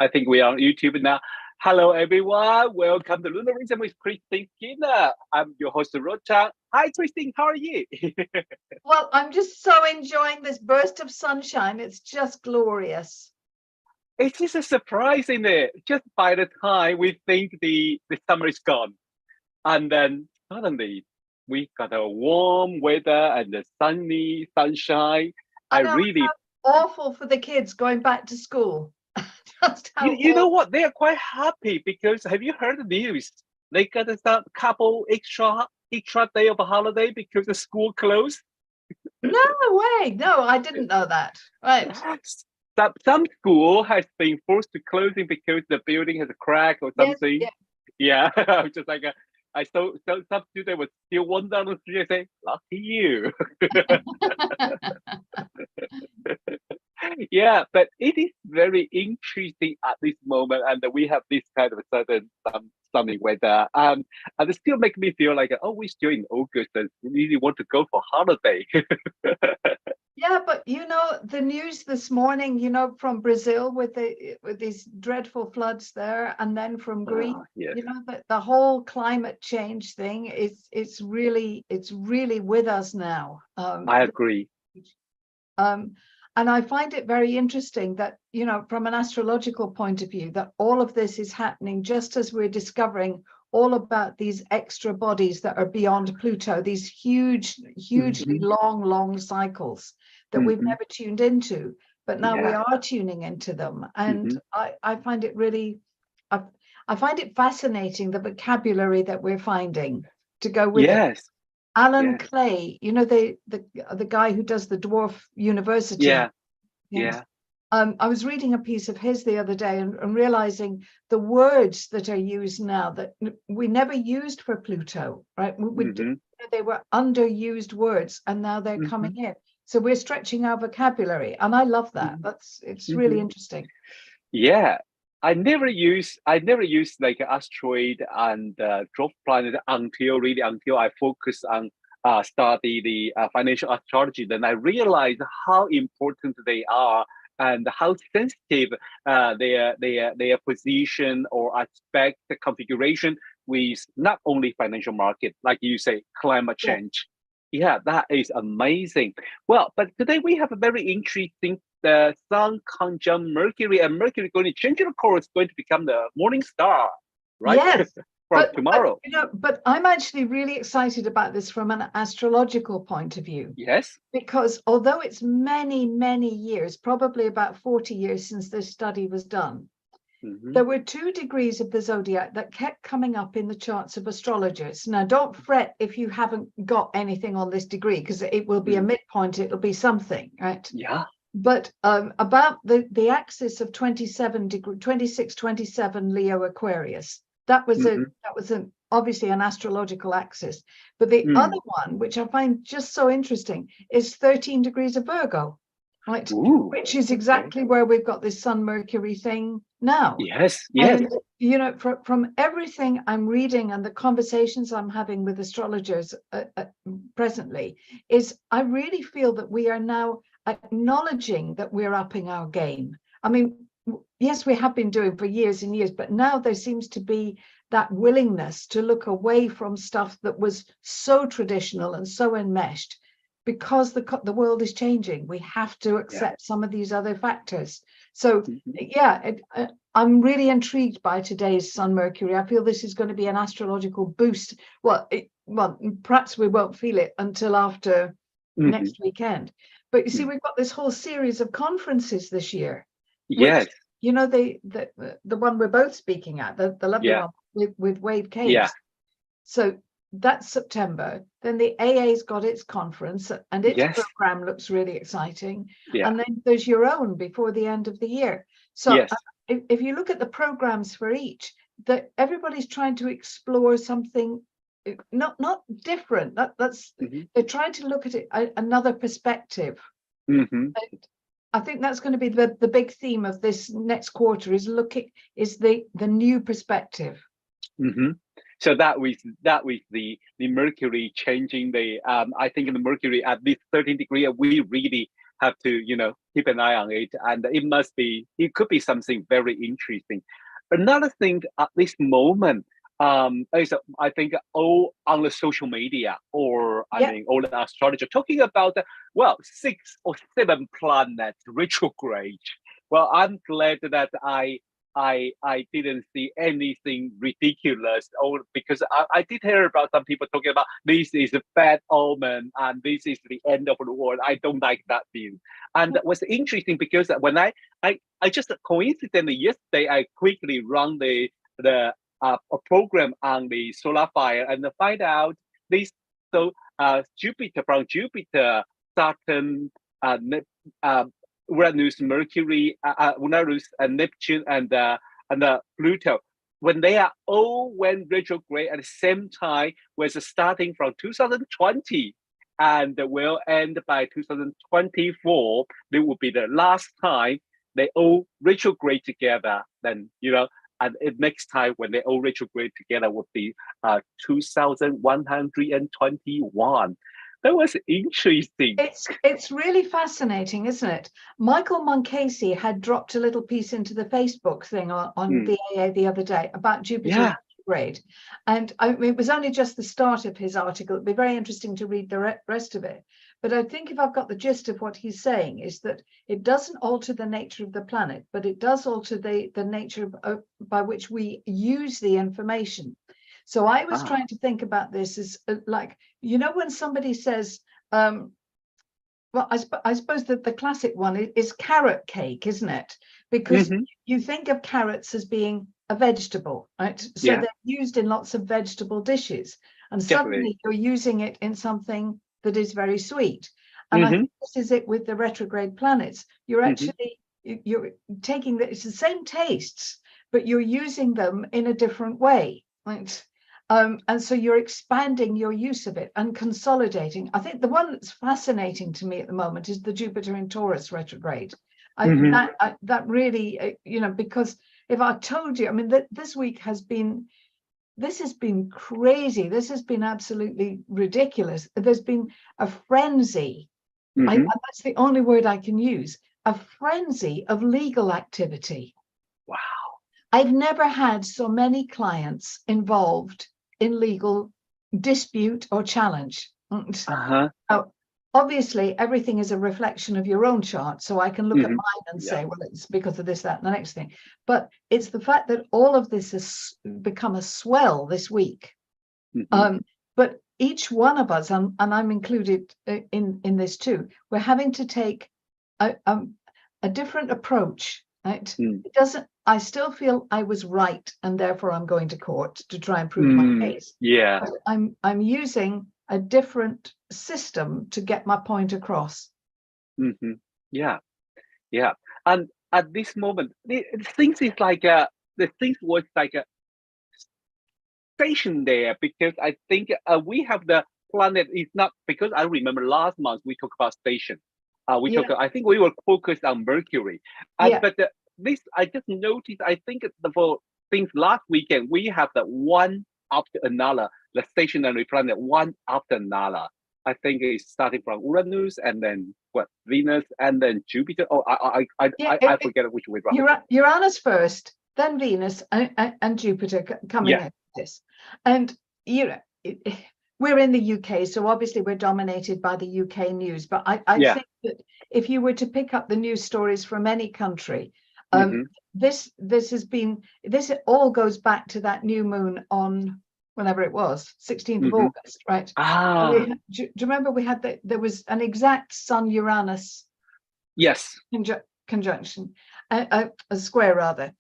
I think we are on YouTube now. Hello, everyone. Welcome to Lunar with Christeen Skinner. I'm your host, Rocha. Hi, Christeen. How are you? Well, I'm just so enjoying this burst of sunshine. It's just glorious. It's just a surprise, isn't it? Just by the time we think the summer is gone, and then suddenly we got a warm weather and the sunshine. I know, it's awful for the kids going back to school. Just how You know what? They are quite happy because have you heard the news? They got a couple extra day of a holiday because the school closed. No way. No, I didn't know that. Right. Some school has been forced to closing because the building has a crack or something. Yes, yeah. I'm just like I saw some student was still one down the street and say, "Lucky you." Yeah, but it is very interesting at this moment, and we have this kind of sudden sunny weather, and it still make me feel like, oh, we're still in August and we really want to go for holiday. Yeah, but the news this morning, from Brazil with these dreadful floods there, and then from Greece, yes. the whole climate change thing it's really with us now. I agree. And I find it very interesting that, from an astrological point of view, that all of this is happening just as we're discovering all about these extra bodies that are beyond Pluto, these hugely long cycles that we've never tuned into, but now we are tuning into them. And I find it really, I find it fascinating, the vocabulary that we're finding to go with it. Alan Clay, the guy who does the Dwarf University. Yeah. I was reading a piece of his the other day and realizing the words that are used now that we never used for Pluto, right? They were underused words, and now they're coming in. So we're stretching our vocabulary, and I love that. It's really interesting. Yeah. I never use like asteroid and dwarf planet until I focus on study the financial astrology. Then I realized how important they are and how sensitive their position or aspect the configuration with not only financial market, like you say, climate change. Yeah, that is amazing. Well, but today we have a very interesting the Sun conjunct Mercury, and Mercury going to change the course, going to become the morning star, right? Yes. From tomorrow. But I'm actually really excited about this from an astrological point of view. Yes. Because although it's many years, probably about 40 years since this study was done, there were 2 degrees of the zodiac that kept coming up in the charts of astrologers. Now, don't fret if you haven't got anything on this degree, because it will be a midpoint, it'll be something, right? Yeah. But about the axis of 26, 27 Leo Aquarius, that was obviously an astrological axis. But the other one, which I find just so interesting, is 13 degrees of Virgo, right? Which is exactly where we've got this Sun Mercury thing now. Yes. And from everything I'm reading and the conversations I'm having with astrologers presently, is I really feel that we are now acknowledging that we're upping our game. I mean, yes, we have been doing for years and years, but now there seems to be that willingness to look away from stuff that was so traditional and so enmeshed, because the world is changing. We have to accept some of these other factors. So I'm really intrigued by today's Sun Mercury. I feel this is going to be an astrological boost. Well, perhaps we won't feel it until after next weekend. But you see, we've got this whole series of conferences this year. Yes. Which, the one we're both speaking at, the lovely one with Wade Caves. Yeah. So that's September. Then the AA's got its conference, and its program looks really exciting. Yeah. And then there's your own before the end of the year. So if you look at the programs for each, that everybody's trying to explore something not different. That's they're trying to look at it another perspective. And I think that's going to be the big theme of this next quarter, is the new perspective. So that with the Mercury changing the I think the Mercury at this 13 degree, we really have to keep an eye on it, and it could be something very interesting. Another thing at this moment, is I think all on the social media, or I mean all the astrologer talking about 6 or 7 planets retrograde. Well, I'm glad that I didn't see anything ridiculous, or because I did hear about some people talking about this is a bad omen and this is the end of the world. I don't like that view. And it was interesting because when I just coincidentally yesterday I quickly run the a program on the solar fire and find out this. So Jupiter, Saturn, Uranus, Mercury, Uranus, and Neptune, and Pluto, when they are all went retrograde at the same time, was starting from 2020 and will end by 2024. It will be the last time they all retrograde together. Then and next time when they all retrograde together would be 2121. That was interesting. It's really fascinating, isn't it? Michael Moncasey had dropped a little piece into the Facebook thing on the AA the other day about Jupiter retrograde, and it was only just the start of his article. It'd be very interesting to read the rest of it. But I think if I've got the gist of what he's saying is that it doesn't alter the nature of the planet, but it does alter the nature by which we use the information. So I was trying to think about this as like, when somebody says, well, I suppose that the classic one is carrot cake, isn't it? Because you think of carrots as being a vegetable, right? So they're used in lots of vegetable dishes. And suddenly you're using it in something that is very sweet. And I think this is it with the retrograde planets. You're actually, you're taking it's the same tastes, but you're using them in a different way, right? And so you're expanding your use of it and consolidating. I think the one that's fascinating to me at the moment is the Jupiter in Taurus retrograde. That really, because if I told you, I mean, this week has been crazy. This has been absolutely ridiculous. There's been a frenzy. That's the only word I can use. A frenzy of legal activity. Wow. I've never had so many clients involved in legal dispute or challenge. Now, obviously, everything is a reflection of your own chart. So I can look at mine and say, well, it's because of this, that, and the next thing. But it's the fact that all of this has become a swell this week. But each one of us, and I'm included in this too, we're having to take a different approach. Right? It doesn't. I still feel I was right, and therefore I'm going to court to try and prove my case. But I'm using a different system to get my point across. Yeah. And at this moment, things is like the things was like a station there, because I think we have the planet is not, because I remember last month we talked about station. I think we were focused on Mercury. But this, I just noticed, I think for things last weekend, we have the one after another, the stationary planet, one after another. I think it's starting from Uranus and then Venus and then Jupiter. Oh, I forget which way around. Uranus first, then Venus and Jupiter coming into this. And, we're in the UK, so obviously we're dominated by the UK news. But I think that if you were to pick up the news stories from any country, this all goes back to that new moon on whenever it was, 16th of August, right? Do you remember we had there was an exact Sun Uranus conjunction, a square rather.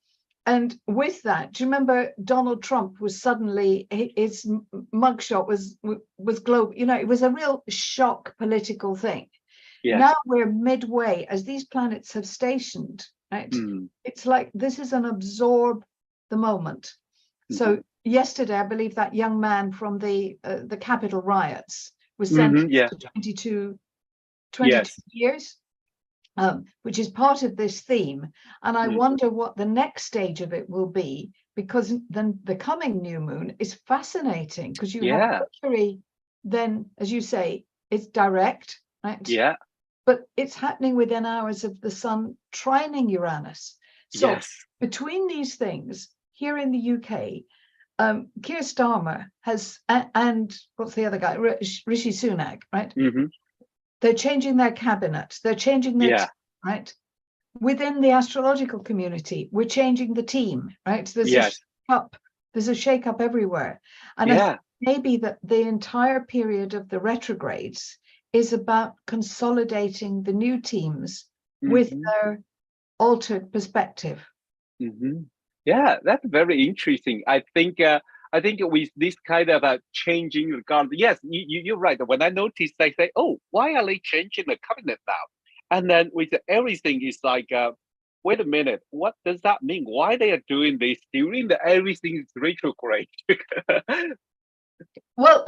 And with that, do you remember Donald Trump was suddenly, his mugshot was global, it was a real shock political thing. Now we're midway as these planets have stationed, right? It's like this is an absorb the moment. So yesterday, I believe that young man from the Capitol riots was sentenced to 22 years. Which is part of this theme. And I wonder what the next stage of it will be, because then the coming new moon is fascinating, because you have Mercury, then, as you say, it's direct, right? but it's happening within hours of the sun trining Uranus. So Yes. between these things, here in the UK, Keir Starmer has, and what's the other guy, Rishi Sunak, right? Mm-hmm. They're changing their cabinet. They're changing their team, right? Within the astrological community, we're changing the team, right? There's a shake-up everywhere. And I think maybe that the entire period of the retrogrades is about consolidating the new teams with their altered perspective. Mm-hmm. Yeah, that's very interesting. I think with this kind of changing regard, yes, you're right. When I noticed, I say, oh, why are they changing the cabinet now? And then with everything, it's like, wait a minute, what does that mean? Why they are doing this during the everything is retrograde? Well,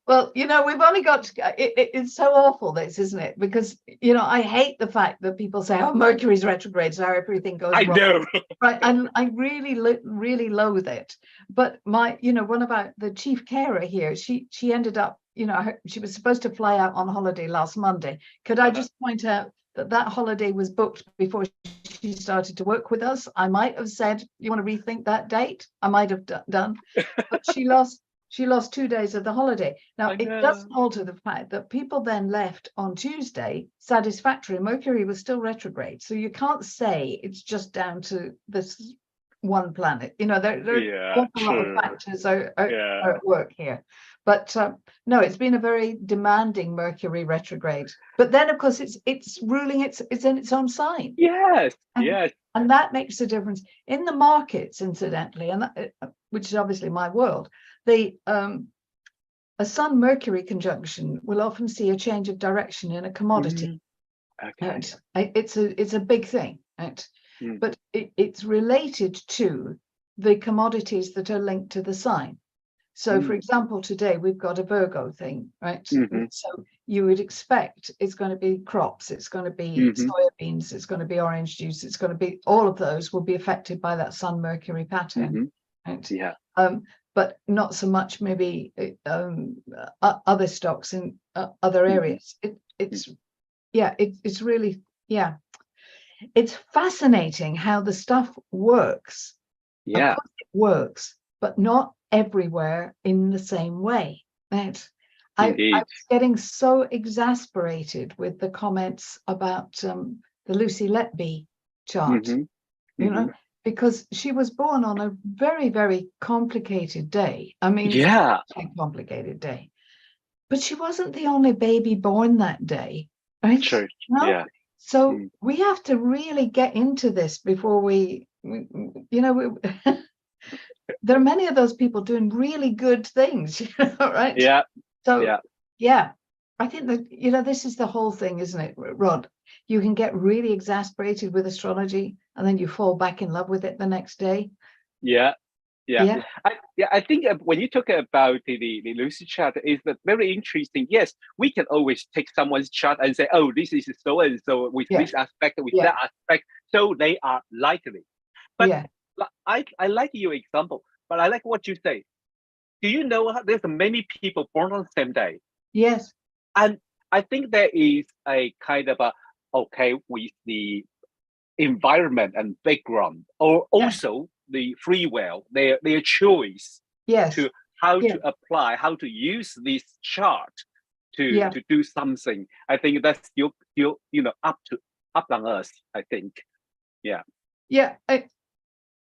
well, you know, we've only got it's so awful, this, isn't it? Because, you know, I hate the fact that people say, oh, Mercury's retrograde, so everything goes wrong. I know. Right. And I really loathe it. But one of the chief carer here, she ended up, you know, she was supposed to fly out on holiday last Monday. Could I just point out that holiday was booked before she started to work with us? I might have said, you want to rethink that date? I might have done. But she lost 2 days of the holiday. Now, it doesn't alter the fact that people then left on Tuesday satisfactory. Mercury was still retrograde. So you can't say it's just down to this one planet. You know, there are an awful lot of factors are at work here. But no, it's been a very demanding Mercury retrograde. But then, of course, it's ruling, it's in its own sign. Yes, And that makes a difference in the markets, incidentally, and which is obviously my world. A Sun-Mercury conjunction will often see a change of direction in a commodity. Okay. It's a big thing, right? But it's related to the commodities that are linked to the sign. So, for example, today we've got a Virgo thing, right? So you would expect it's going to be crops, it's going to be soybeans, it's going to be orange juice, it's going to be, all of those will be affected by that Sun-Mercury pattern, right? Yeah. But not so much maybe other stocks in other areas. It's really, it's fascinating how the stuff works. Yeah, of course it works, but not everywhere in the same way. Right? I was getting so exasperated with the comments about the Lucy Letby chart, you know, because she was born on a very, very complicated day. I mean, a complicated day. But she wasn't the only baby born that day, right? Sure. No? Yeah. So we have to really get into this before we you know, there are many of those people doing really good things, you know, right? Yeah. So, I think that, you know, this is the whole thing, isn't it, Rod? You can get really exasperated with astrology and then you fall back in love with it the next day. Yeah. I think when you talk about the Lucid Chat, is that very interesting. Yes, we can always take someone's chart and say, oh, this is so and so with this aspect, with that aspect, so they are likely. But I like your example, but I like what you say. Do you know there's many people born on the same day? Yes. And I think there is a kind of with the environment and background, or also the free will, their choice to how to apply, how to use this chart to do something. I think that's still you know up on us, I think.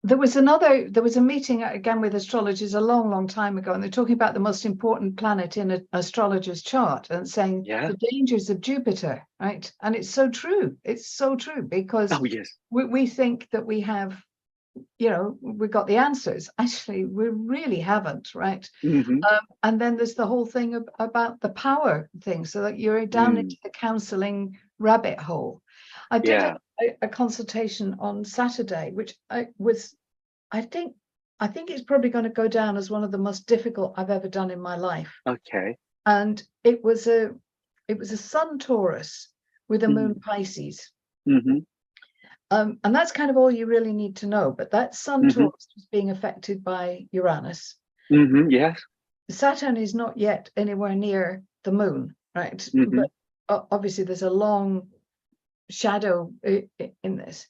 There was a meeting again with astrologers a long time ago, and they're talking about the most important planet in an astrologer's chart and saying the dangers of Jupiter, right? And it's so true. It's so true, because we think that we have, you know, we got the answers. Actually, we really haven't, right? And then there's the whole thing about the power thing, so that you're down into the counseling rabbit hole. I did a consultation on Saturday, which I think it's probably going to go down as one of the most difficult I've ever done in my life. Okay. And it was a Sun Taurus with a Moon Pisces. And that's kind of all you really need to know. But that Sun Taurus was being affected by Uranus. Yes. Saturn is not yet anywhere near the moon, right? Mm-hmm. But obviously there's a long shadow in this.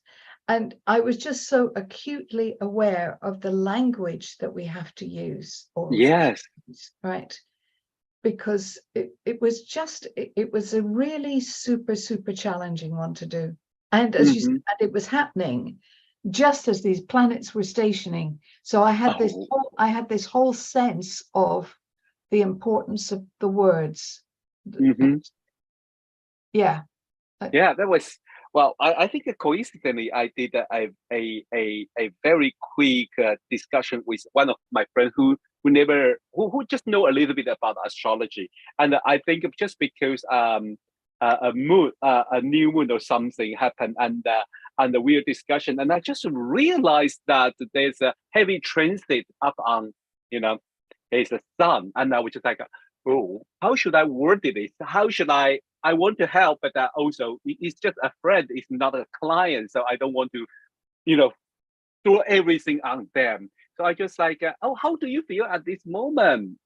And I was just so acutely aware of the language that we have to use. Yes. Right. Because it was a really super challenging one to do. And as you said, it was happening just as these planets were stationing. So I had this whole sense of the importance of the words. Yeah. Yeah, that was, well, I think coincidentally, I did a very quick discussion with one of my friends who just know a little bit about astrology. And I think just because a new moon or something happened, and a weird discussion, and I just realized that there's a heavy transit up on, there's a sun, and I was just like, oh, how should I word this? How should I want to help, but also it's just a friend, it's not a client, so I don't want to, throw everything on them. So I just like, oh, how do you feel at this moment?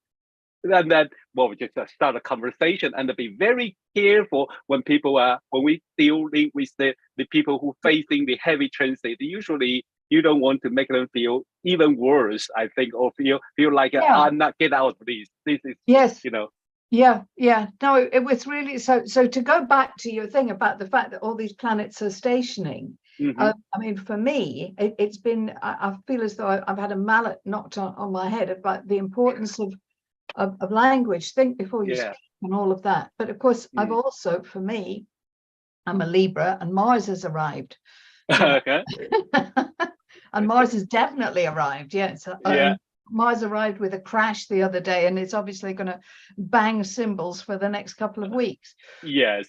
And then, well, we just start a conversation and be very careful when we deal with the people who facing the heavy transit. Usually, you don't want to make them feel even worse, I think, or feel like I'm not get out of this. This is, yes, Yeah. No, it was really so to go back to your thing about the fact that all these planets are stationing. I mean, for me, it's been, I feel as though I've had a mallet knocked on my head about the importance of language. Think before you speak and all of that. But of course, I've also, for me, I'm a Libra and Mars has arrived. Okay. And Mars has definitely arrived. Yes. Mars arrived with a crash the other day, and it's obviously going to bang symbols for the next couple of weeks. Yes.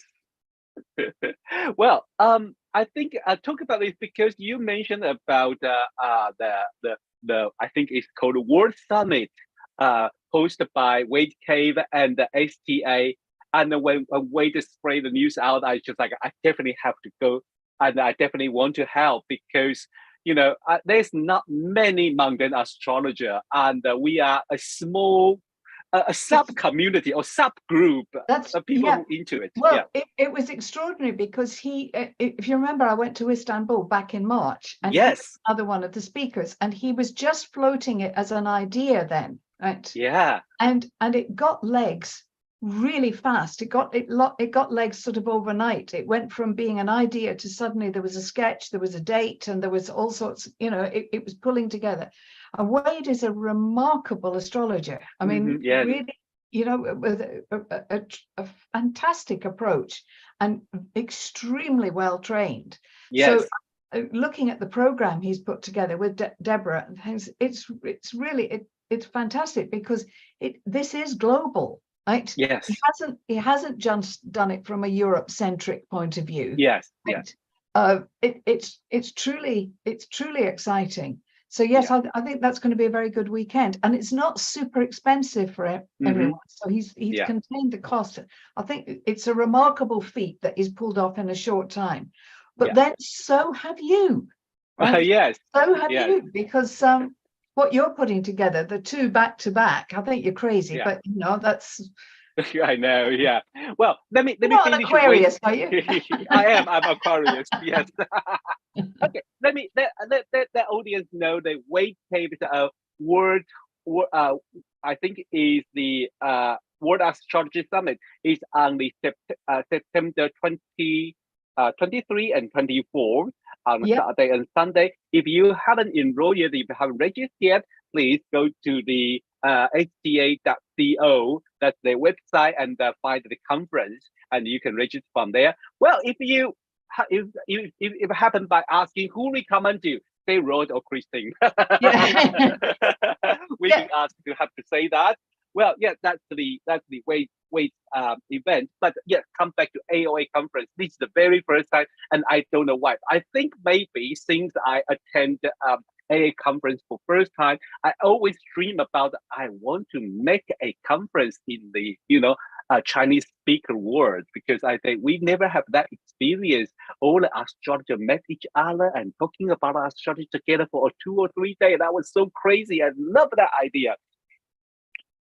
Well, I think I talk about this because you mentioned about the I think it's called World Summit, hosted by Wade Cave and the STA. And when Wade spread the news out, I just like, I definitely have to go, and I definitely want to help because, there's not many mundane astrologer, and we are a small sub community or subgroup of people who into it. Well, it was extraordinary because if you remember, I went to Istanbul back in March, and he was another one of the speakers, and he was just floating it as an idea then, right? Yeah. And it got legs really fast. It got legs sort of overnight. It went from being an idea to suddenly there was a sketch, there was a date, and there was all sorts, it was pulling together. And Wade is a remarkable astrologer. I mean, really, with a fantastic approach and extremely well trained. Yes. So looking at the program he's put together with Deborah and things, it's really it's fantastic because this is global. Right? Yes. He hasn't just done it from a Europe-centric point of view. Yes. Right? Yes. It's truly exciting. So yes, I think that's going to be a very good weekend, and it's not super expensive for everyone. So he's contained the cost. I think it's a remarkable feat that he's pulled off in a short time. But then so have you. Right? Yes. So have you, because what you're putting together, the two back to back, I think you're crazy, but that's. I know, yeah. Well, let me You're not finish. An Aquarius, are you? I'm Aquarius. Yes. Okay. Let the audience know that Wade Cave is a word. I think is the World Astrology Summit is on the September 23 and 24 on Saturday and Sunday. If you haven't enrolled yet, if you haven't registered yet, please go to the hta.co. That's their website, and find the conference, and you can register from there. Well, if you happen by asking who recommend you, say Rod or Christeen. We can ask to have to say that. Well, that's the Wade event. But come back to AOA conference. This is the very first time, and I don't know why. I think maybe since I attend AOA conference for first time, I always dream about I want to make a conference in the Chinese speaker world, because I think we never have that experience. All the astrologers met each other and talking about astrology together for 2 or 3 days. That was so crazy. I love that idea.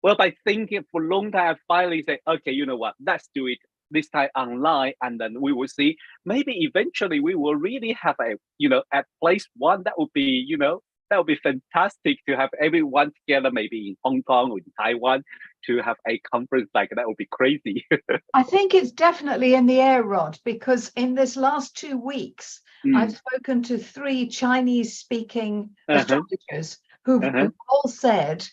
Well, by thinking for a long time, I finally say, okay, you know what? Let's do it this time online, and then we will see. Maybe eventually we will really have a, at place one. That would be, that would be fantastic to have everyone together, maybe in Hong Kong or in Taiwan, to have a conference like that. Would be crazy. I think it's definitely in the air, Rod, because in this last 2 weeks, I've spoken to 3 Chinese-speaking astrologers who've all said,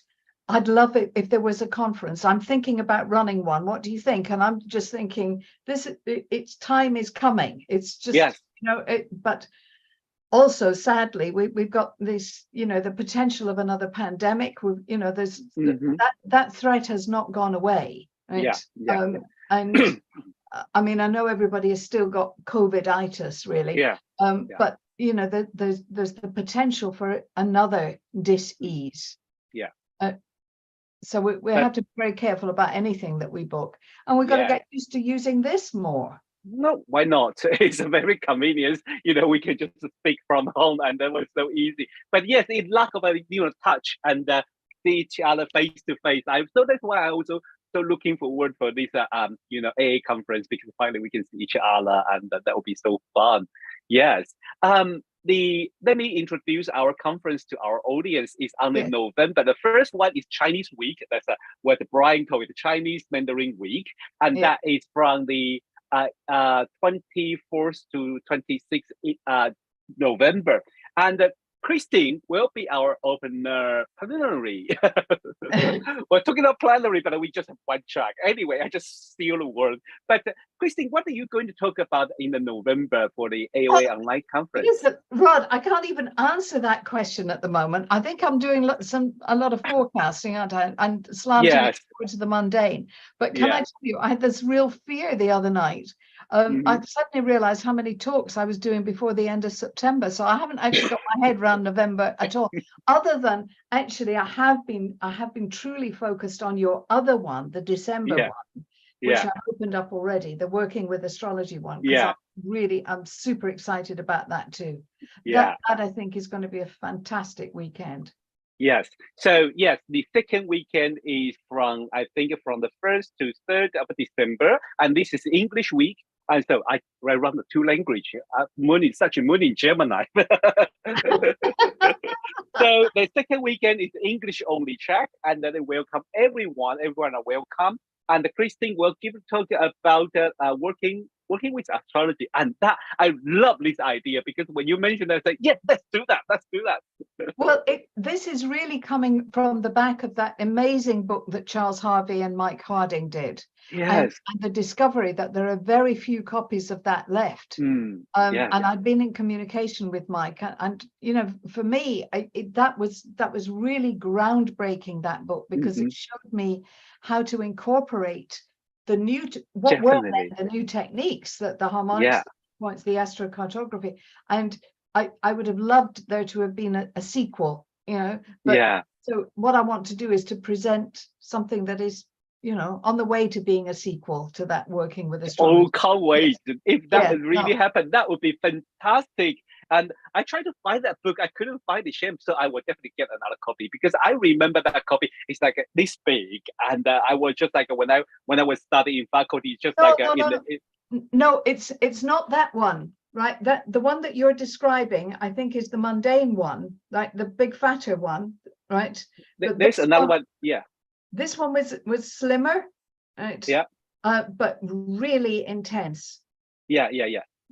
I'd love it if there was a conference. I'm thinking about running one. What do you think? And I'm just thinking, its time is coming. It's just, yes. But also, sadly, we've got this, the potential of another pandemic. There's that threat has not gone away. Right? Yeah. And I mean, I know everybody has still got COVID-itis, really. Yeah. But there's the potential for another dis-ease. Yeah. So we have to be very careful about anything that we book, and we've got to get used to using this more. No, why not? It's a very convenient. We can just speak from home, and that was so easy. But yes, it lack of a touch and see each other face to face. So that's why I also so looking forward for this AA conference, because finally we can see each other, and that will be so fun. Yes. Let me introduce our conference to our audience. Is on in November. The first one is Chinese Week. That's what Brian called it, Chinese Mandarin Week, and that is from the 24th to 26th November. And Christeen will be our opener plenary. We're talking about plenary, but we just have one track. Anyway, I just steal the word. But Christeen, what are you going to talk about in the November for the AOA Online Conference? Listen, Rod, I can't even answer that question at the moment. I think I'm doing a lot of forecasting, aren't I? And slanting it to the mundane. But can I tell you, I had this real fear the other night. I suddenly realized how many talks I was doing before the end of September. So I haven't actually got my head around November at all. Other than actually, I have been truly focused on your other one, the December one, which I opened up already, the Working with Astrology one. Because I'm super excited about that too. That I think is going to be a fantastic weekend. Yes. So yes, the second weekend is from the 1st to 3rd of December, and this is English week. And so I run the 2 language. Such a moon in Gemini. So the second weekend is English only track, and then they welcome everyone. Everyone are welcome. And Christeen will give a talk about working with astrology, and that I love this idea, because when you mentioned that, I said, yes, let's do that. Well, this is really coming from the back of that amazing book that Charles Harvey and Mike Harding did. Yes. And the discovery that there are very few copies of that left. And I've been in communication with Mike, and for me, that was really groundbreaking, that book, because it showed me how to incorporate the new the new techniques, that the harmonics points, the astrocartography, and I would have loved there to have been a sequel, but so what I want to do is to present something that is on the way to being a sequel to that Working with Astrology. Oh, can't wait. If that really happened, that would be fantastic. And I tried to find that book. I couldn't find the shame, so I will definitely get another copy, because I remember that copy. It's like this big, and I was just like when I was studying in faculty, just no, it's not that one, right? That the one that you're describing, I think, is the mundane one, like the big fatter one, right? There's another one, This one was slimmer, right? Yeah. But really intense. Yeah.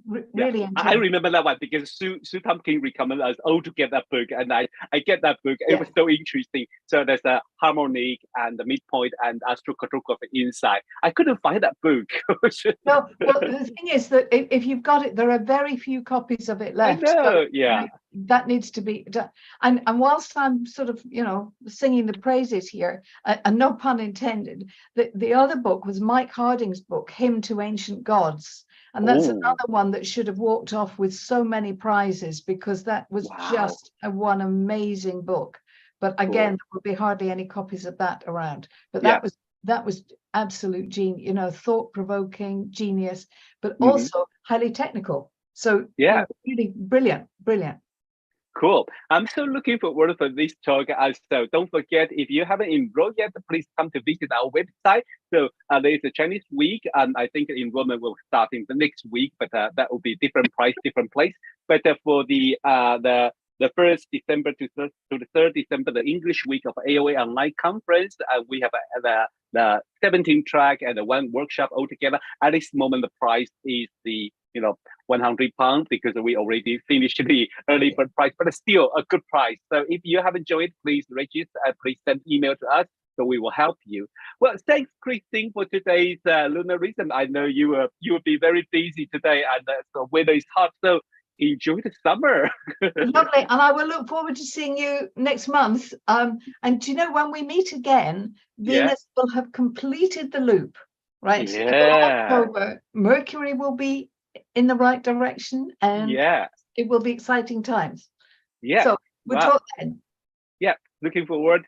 Really intense. I remember that one, because Sue Tompkins recommended us all to get that book, and I get that book. It was so interesting. So there's a harmonic and the midpoint and astrocartography inside. I couldn't find that book. No, well, the thing is that if you've got it, there are very few copies of it left. I know, so, that needs to be done. And whilst I'm sort of, singing the praises here, and no pun intended, the other book was Mike Harding's book, Hymn to Ancient Gods. And that's another one that should have walked off with so many prizes, because that was just one amazing book. But again, there will be hardly any copies of that around. But that was absolute genius, thought-provoking, genius, but also highly technical. So really brilliant. Cool. I'm so looking forward for this talk. So don't forget, if you haven't enrolled yet, please come to visit our website. So there's a Chinese week, and I think enrollment will start in the next week, but that will be different price, different place. But for the 1st December to the 3rd December, the English week of AOA Online Conference, we have the 17 track and the 1 workshop altogether. At this moment, the price is the £100 because we already finished the early bird price, but it's still a good price. So if you have enjoyed, please register and please send email to us so we will help you. Well, thanks, Christeen, for today's Lunar Rhythm. I know you will be very busy today, and the weather is hot, so enjoy the summer. Lovely, and I will look forward to seeing you next month. And do you know, when we meet again, Venus will have completed the loop, right? Yeah. October, Mercury will be in the right direction, and it will be exciting times. Yeah. So we'll talk then. Yeah, looking forward.